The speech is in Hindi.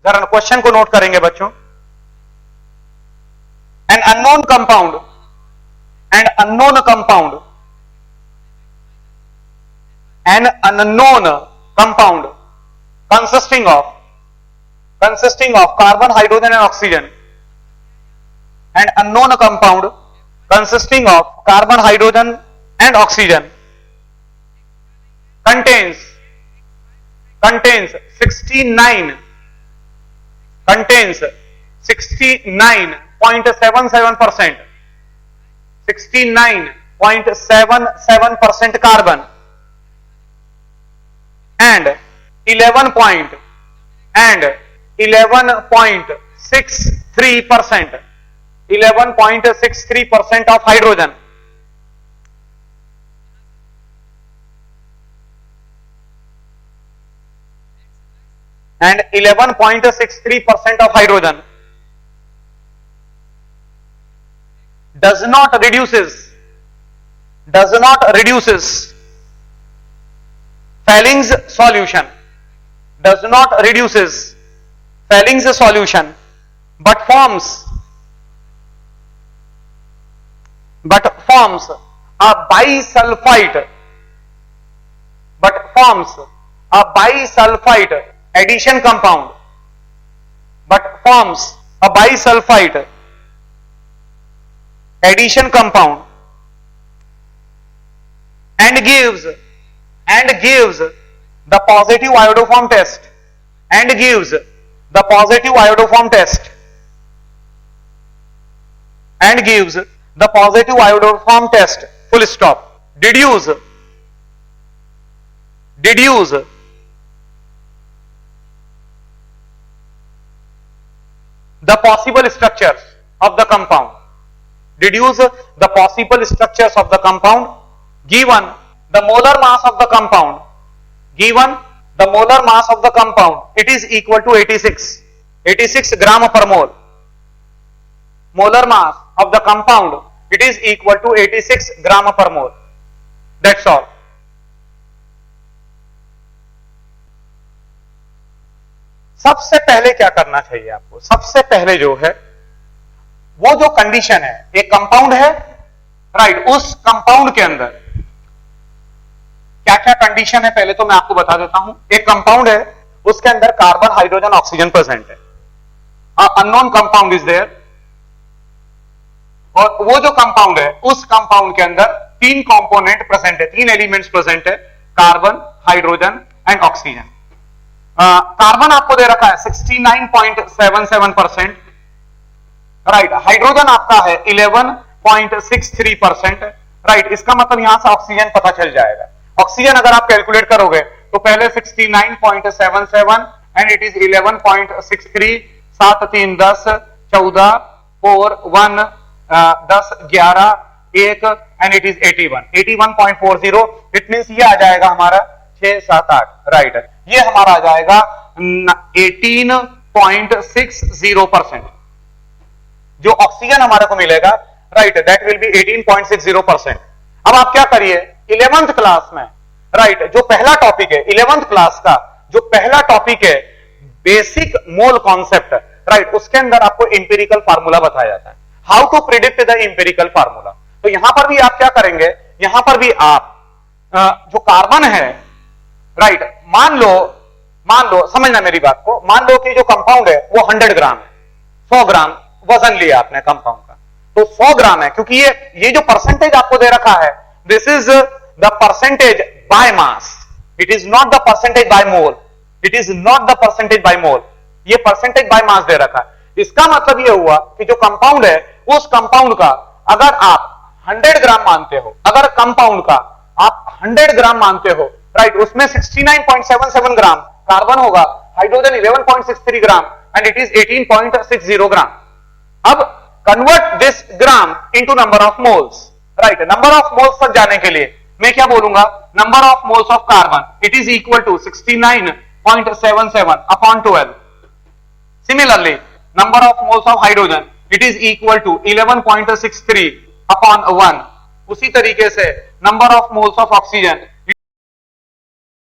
जरा क्वेश्चन को नोट करेंगे बच्चों। An unknown compound and unknown compound an unknown compound consisting of carbon, hydrogen and oxygen, and unknown compound consisting of carbon, hydrogen and oxygen contains 69.77% carbon and 11.63% of hydrogen. And 11.63% of hydrogen does not reduces Falling's solution, does not reduces Falling's solution, but forms a bisulfite addition compound, and gives the positive iodoform test, full stop. Deduce the possible structures of the compound. Given the molar mass of the compound, it is equal to 86 gram per mole. Molar mass of the compound, it is equal to 86 gram per mole. That's all. सबसे पहले क्या करना चाहिए आपको? सबसे पहले जो है वो जो कंडीशन है, एक कंपाउंड है, राइट, उस कंपाउंड के अंदर क्या क्या कंडीशन है पहले तो मैं आपको बता देता हूं। एक कंपाउंड है, उसके अंदर कार्बन, हाइड्रोजन, ऑक्सीजन प्रेजेंट है, अननोन कंपाउंड इज देयर, और वो जो कंपाउंड है उस कंपाउंड के अंदर तीन कंपोनेंट प्रेजेंट है, तीन एलिमेंट्स प्रेजेंट है, carbon, hydrogen and oxygen. Carbon आपको दे रखा है 69.77%, राइट, हाइड्रोजन आपका है 11.63%, राइट, इसका मतलब यहां से ऑक्सीजन पता चल जाएगा। ऑक्सीजन अगर आप कैलकुलेट करोगे तो पहले 69.77 and it is 11.63, 7 3 10 14 4 1 10 11 1 and it is 81.40। It means ये आ जाएगा हमारा 6 7 8, राइट, ये हमारा आ जाएगा 18.60%। जो ऑक्सीजन हमारे को मिलेगा, राइट, दैट विल बी 18.60%। अब आप क्या करिए, 11th क्लास में, राइट, जो पहला टॉपिक है 11th क्लास का जो पहला टॉपिक है बेसिक मोल कॉन्सेप्ट, राइट, उसके अंदर आपको इंपेरिकल फार्मूला बताया जाता है, how to predict the empirical formula. तो यहां पर भी आप क्या करेंगे, यहां पर भी आप जो कार्बन है, राइट, मान लो समझना मेरी बात को, मान लो कि जो कंपाउंड है वो 100 ग्राम है, 100 ग्राम वजन लिया आपने कंपाउंड का, तो 100 ग्राम है, क्योंकि ये जो परसेंटेज आपको दे रखा है, this is the percentage by mass, it is not the percentage by mole, ये परसेंटेज बाय मास दे रखा है। इसका मतलब ये हुआ कि जो कंपाउंड है उस कंपाउंड का अगर आप 100 ग्राम मानते हो, अगर कंपाउंड का आप 100 ग्राम मानते हो, राइट, उसमें 69.77 ग्राम कार्बन होगा, hydrogen 11.63 gram and it is 18.60 gram. अब convert this gram into number of moles, right, number of moles तक जाने के लिए मैं क्या बोलूंगा, number of moles of carbon it is equal to 69.77 upon 12। Similarly number of moles of hydrogen it is equal to 11.63 upon 1। उसी तरीके से number of moles of oxygen